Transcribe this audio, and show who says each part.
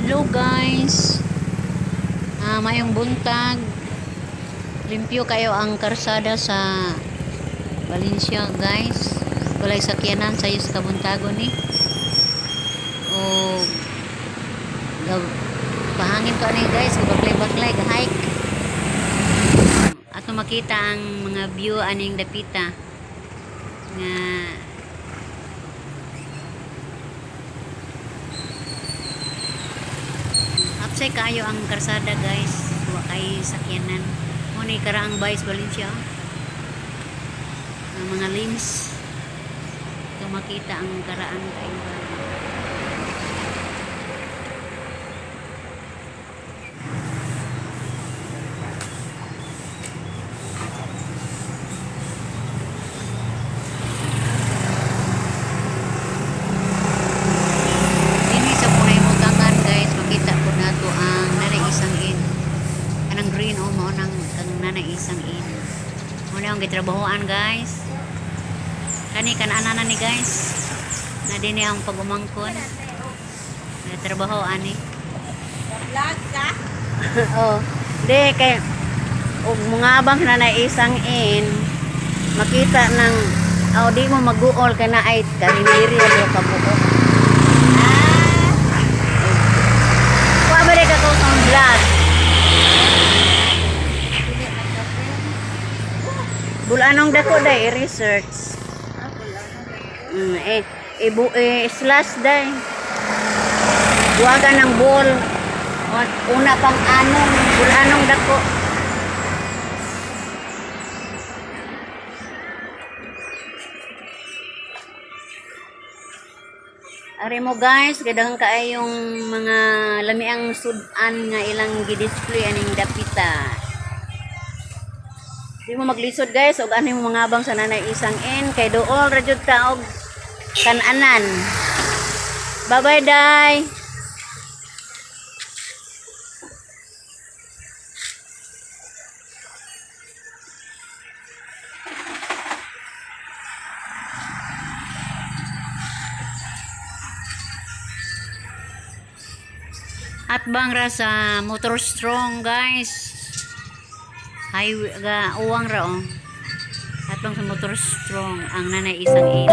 Speaker 1: Hello guys, mayong buntag. Limpyo kayo ang karsada sa Valencia guys. Walay sakyanan sa sa kabuntagon ni. O pahangin ko ni guys, baklay-baklay ga-hike. Ato makita ang mga view aning dapita nga upside kayo ang karsada guys, wa kay sakyanan. Muna karaang Vice Valencia ang mga limbs ito makita ang karaan kayo. Green o mo nang isang in muna ang gitrabahoan guys kani kanana ni guys na din ang pagumangkon na trabahoan ni vlog ka oh de kay og mga abang na isang in makita ng di mo maguol kay na ay karimiri o kabuo wa ba ka ko sa vlog. Bulanong dako day i-research. Slash day. Buwaga ng ball. Una pang anong bulanong dako. Ari mo guys, gadang kaayong mga lamiang sudan nga ilang gi-display aning dapita. Di mo maglisod guys og ani mo mangabang sa nanay isang in kay dool ra jud ta og kan-anan. Bye bye day. At bang ra sa Motor Strong guys. Highway ga uwang ra at bang sa Motor Strong ang nanay isang in.